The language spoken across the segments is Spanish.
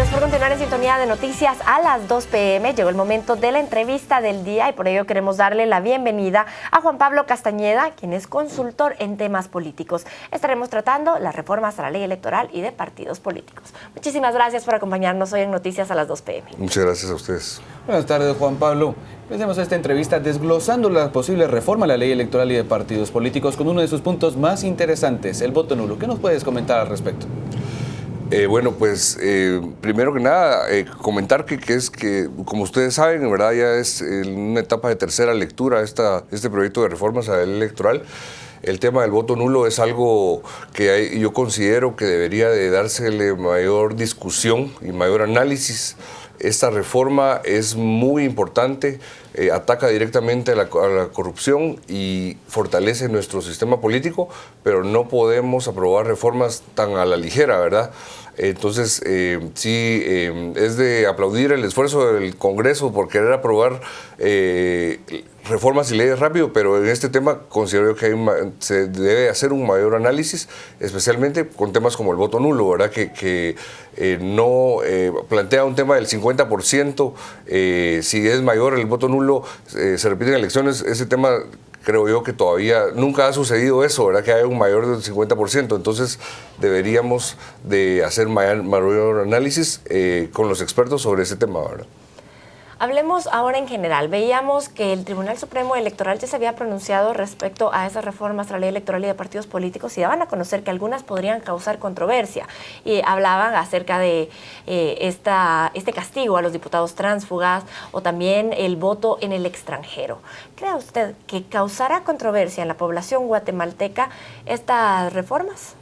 Gracias por continuar en sintonía de Noticias a las 2 p.m. Llegó el momento de la entrevista del día y por ello queremos darle la bienvenida a Juan Pablo Castañeda, quien es consultor en temas políticos. Estaremos tratando las reformas a la ley electoral y de partidos políticos. Muchísimas gracias por acompañarnos hoy en Noticias a las 2 p.m. Muchas gracias a ustedes. Buenas tardes, Juan Pablo. Empecemos esta entrevista desglosando la posible reforma a la ley electoral y de partidos políticos con uno de sus puntos más interesantes, el voto nulo. ¿Qué nos puedes comentar al respecto? Primero que nada, comentar que como ustedes saben, en verdad ya es en una etapa de tercera lectura este proyecto de reformas a la ley electoral. El tema del voto nulo es algo que yo considero que debería de dársele mayor discusión y mayor análisis. Esta reforma es muy importante, ataca directamente a la corrupción y fortalece nuestro sistema político, pero no podemos aprobar reformas tan a la ligera, ¿verdad? Entonces, es de aplaudir el esfuerzo del Congreso por querer aprobar reformas y leyes rápido, pero en este tema considero que se debe hacer un mayor análisis, especialmente con temas como el voto nulo, ¿verdad? Que no plantea un tema del 50%, si es mayor el voto nulo, se repiten elecciones, ese tema creo yo que todavía nunca ha sucedido eso, ¿verdad? Que haya un mayor del 50%, entonces deberíamos de hacer mayor análisis con los expertos sobre ese tema, ¿verdad? Hablemos ahora en general. Veíamos que el Tribunal Supremo Electoral ya se había pronunciado respecto a esas reformas a la ley electoral y de partidos políticos y daban a conocer que algunas podrían causar controversia. Y hablaban acerca de este castigo a los diputados tránsfugas o también el voto en el extranjero. ¿Cree usted que causará controversia en la población guatemalteca estas reformas?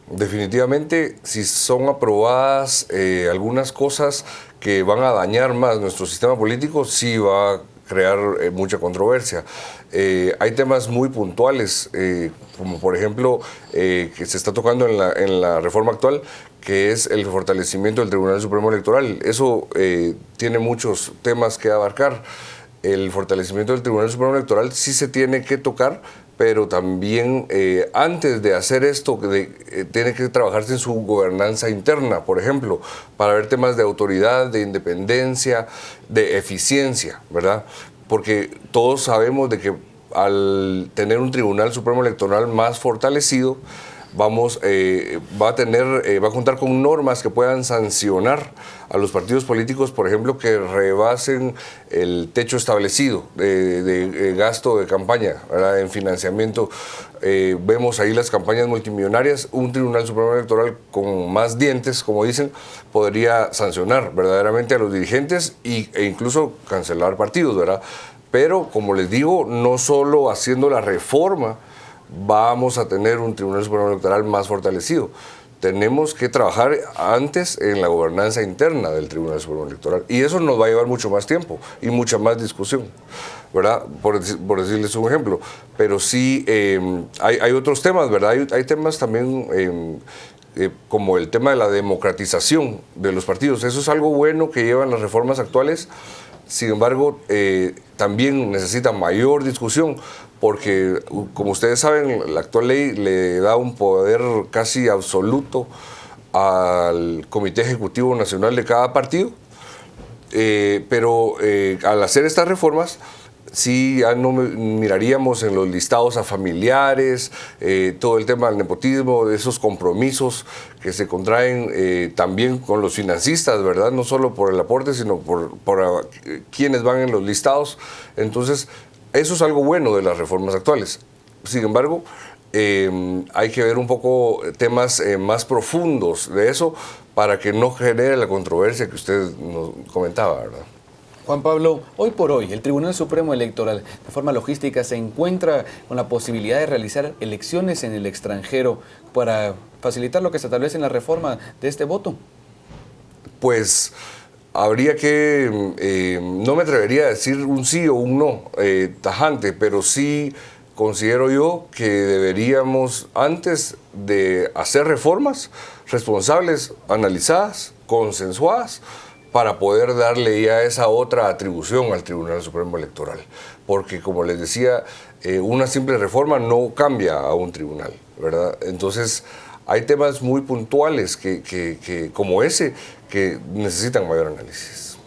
Definitivamente, si son aprobadas algunas cosas que van a dañar más nuestro sistema político, sí va a crear mucha controversia. Hay temas muy puntuales, como por ejemplo, que se está tocando en la reforma actual, que es el fortalecimiento del Tribunal Supremo Electoral. Eso tiene muchos temas que abarcar. El fortalecimiento del Tribunal Supremo Electoral sí se tiene que tocar, pero también antes de hacer esto tiene que trabajarse en su gobernanza interna, por ejemplo, para ver temas de autoridad, de independencia, de eficiencia, ¿verdad? Porque todos sabemos de que al tener un Tribunal Supremo Electoral más fortalecido, va a contar con normas que puedan sancionar a los partidos políticos, por ejemplo, que rebasen el techo establecido de gasto de campaña, ¿verdad? En financiamiento. Vemos ahí las campañas multimillonarias. Un Tribunal Supremo Electoral con más dientes, como dicen, podría sancionar verdaderamente a los dirigentes e incluso cancelar partidos, ¿verdad? Pero, como les digo, no solo haciendo la reforma vamos a tener un Tribunal Supremo Electoral más fortalecido. Tenemos que trabajar antes en la gobernanza interna del Tribunal Supremo Electoral. Y eso nos va a llevar mucho más tiempo y mucha más discusión, ¿verdad? Por decirles un ejemplo. Pero sí, hay otros temas, ¿verdad? Hay temas también como el tema de la democratización de los partidos. Eso es algo bueno que llevan las reformas actuales. Sin embargo, también necesita mayor discusión, porque, como ustedes saben, la actual ley le da un poder casi absoluto al Comité Ejecutivo Nacional de cada partido, pero al hacer estas reformas, sí, ya no miraríamos en los listados a familiares, todo el tema del nepotismo, de esos compromisos que se contraen también con los financistas, ¿verdad? No solo por el aporte, sino por quienes van en los listados. Entonces, eso es algo bueno de las reformas actuales. Sin embargo, hay que ver un poco temas más profundos de eso para que no genere la controversia que usted nos comentaba, ¿verdad? Juan Pablo, hoy por hoy el Tribunal Supremo Electoral de forma logística se encuentra con la posibilidad de realizar elecciones en el extranjero para facilitar lo que se establece en la reforma de este voto. Pues habría que, no me atrevería a decir un sí o un no tajante, pero sí considero yo que deberíamos, antes de hacer reformas responsables, analizadas, consensuadas, para poder darle ya esa otra atribución al Tribunal Supremo Electoral. Porque, como les decía, una simple reforma no cambia a un tribunal, ¿verdad? Entonces, hay temas muy puntuales como ese que necesitan mayor análisis.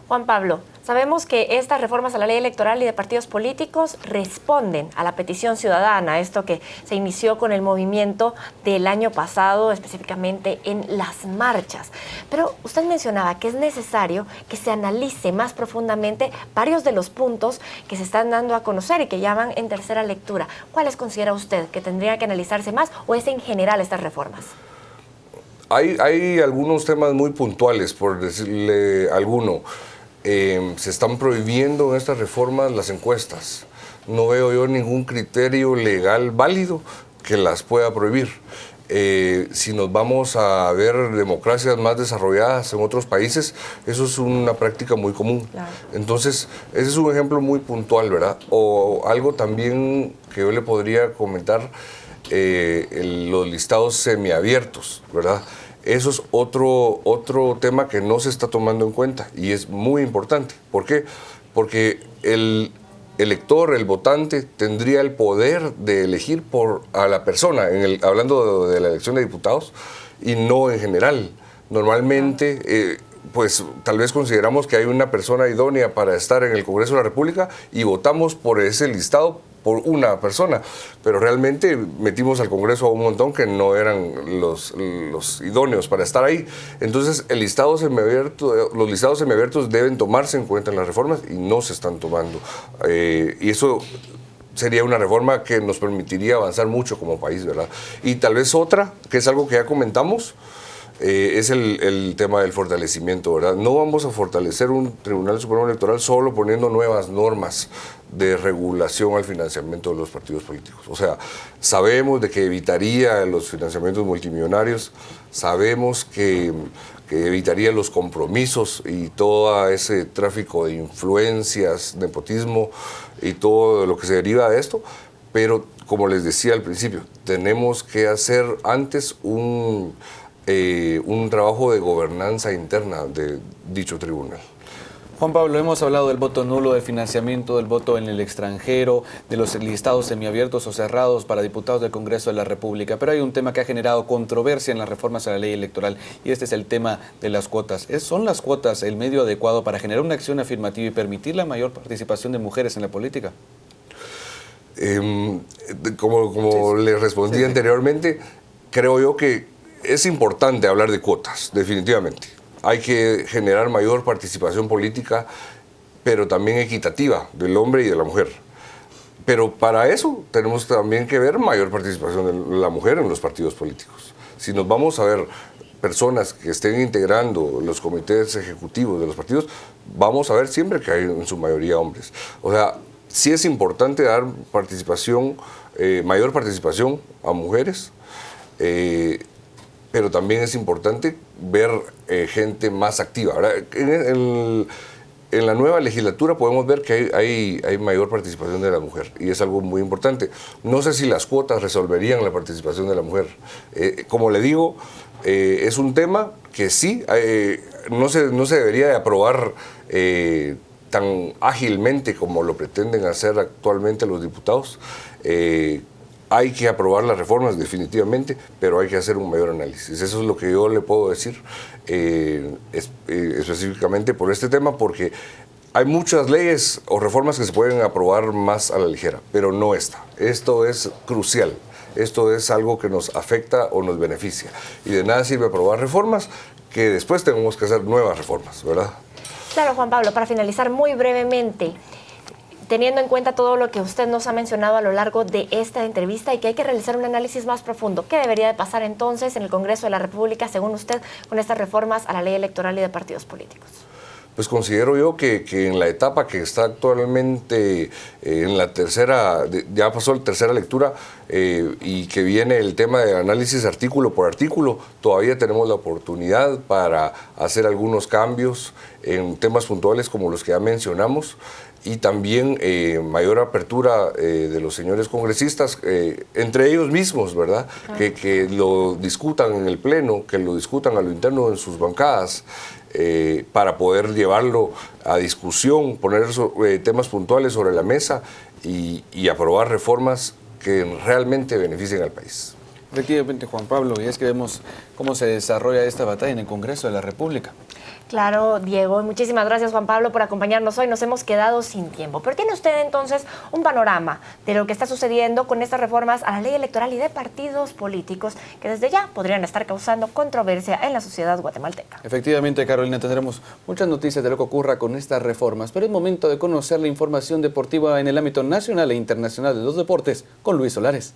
Juan Pablo, sabemos que estas reformas a la ley electoral y de partidos políticos responden a la petición ciudadana, esto que se inició con el movimiento del año pasado, específicamente en las marchas. Pero usted mencionaba que es necesario que se analice más profundamente varios de los puntos que se están dando a conocer y que ya van en tercera lectura. ¿Cuáles considera usted que tendría que analizarse más o es en general estas reformas? Hay algunos temas muy puntuales, por decirle alguno. Se están prohibiendo en estas reformas las encuestas. No veo yo ningún criterio legal válido que las pueda prohibir. Si nos vamos a ver democracias más desarrolladas en otros países, eso es una práctica muy común. Claro. Entonces, ese es un ejemplo muy puntual, ¿verdad? O algo también que yo le podría comentar, los listados semiabiertos, ¿verdad? Eso es otro tema que no se está tomando en cuenta y es muy importante. ¿Por qué? Porque el elector, el votante, tendría el poder de elegir a la persona, hablando de la elección de diputados, y no en general. Normalmente, pues tal vez consideramos que hay una persona idónea para estar en el Congreso de la República y votamos por ese listado por una persona, pero realmente metimos al Congreso a un montón que no eran los idóneos para estar ahí. Entonces, los listados semiabiertos deben tomarse en cuenta en las reformas y no se están tomando. Y eso sería una reforma que nos permitiría avanzar mucho como país, ¿verdad? Y tal vez otra, que es algo que ya comentamos, es el tema del fortalecimiento, ¿verdad? No vamos a fortalecer un Tribunal Supremo Electoral solo poniendo nuevas normas de regulación al financiamiento de los partidos políticos. O sea, sabemos de que evitaría los financiamientos multimillonarios, sabemos que evitaría los compromisos y todo ese tráfico de influencias, nepotismo y todo lo que se deriva de esto, pero como les decía al principio, tenemos que hacer antes un trabajo de gobernanza interna de dicho tribunal. Juan Pablo, hemos hablado del voto nulo, del financiamiento, del voto en el extranjero, de los listados semiabiertos o cerrados para diputados del Congreso de la República, pero hay un tema que ha generado controversia en las reformas a la ley electoral y este es el tema de las cuotas. ¿Son las cuotas el medio adecuado para generar una acción afirmativa y permitir la mayor participación de mujeres en la política? Como le respondí anteriormente, creo yo que es importante hablar de cuotas, definitivamente. Hay que generar mayor participación política, pero también equitativa del hombre y de la mujer. Pero para eso tenemos también que ver mayor participación de la mujer en los partidos políticos. Si nos vamos a ver personas que estén integrando los comités ejecutivos de los partidos, vamos a ver siempre que hay en su mayoría hombres. O sea, sí es importante dar participación, mayor participación a mujeres, pero también es importante ver gente más activa. En la nueva legislatura podemos ver que hay mayor participación de la mujer y es algo muy importante. No sé si las cuotas resolverían la participación de la mujer. Como le digo, es un tema que sí, no se debería de aprobar tan ágilmente como lo pretenden hacer actualmente los diputados. Hay que aprobar las reformas definitivamente, pero hay que hacer un mayor análisis. Eso es lo que yo le puedo decir específicamente por este tema, porque hay muchas leyes o reformas que se pueden aprobar más a la ligera, pero no esta. Esto es crucial. Esto es algo que nos afecta o nos beneficia. Y de nada sirve aprobar reformas que después tenemos que hacer nuevas reformas, ¿verdad? Claro, Juan Pablo, para finalizar muy brevemente, teniendo en cuenta todo lo que usted nos ha mencionado a lo largo de esta entrevista y que hay que realizar un análisis más profundo, ¿qué debería de pasar entonces en el Congreso de la República, según usted, con estas reformas a la ley electoral y de partidos políticos? Pues considero yo que en la etapa que está actualmente en la tercera, ya pasó la tercera lectura y que viene el tema de análisis artículo por artículo, todavía tenemos la oportunidad para hacer algunos cambios en temas puntuales como los que ya mencionamos y también mayor apertura de los señores congresistas, entre ellos mismos, ¿verdad? Que lo discutan en el Pleno, que lo discutan a lo interno en sus bancadas, para poder llevarlo a discusión, poner temas puntuales sobre la mesa y aprobar reformas que realmente beneficien al país. Efectivamente, Juan Pablo, y es que vemos cómo se desarrolla esta batalla en el Congreso de la República. Claro, Diego, muchísimas gracias, Juan Pablo, por acompañarnos hoy. Nos hemos quedado sin tiempo. Pero tiene usted entonces un panorama de lo que está sucediendo con estas reformas a la ley electoral y de partidos políticos que desde ya podrían estar causando controversia en la sociedad guatemalteca. Efectivamente, Carolina, tendremos muchas noticias de lo que ocurra con estas reformas, pero es momento de conocer la información deportiva en el ámbito nacional e internacional de los deportes con Luis Solares.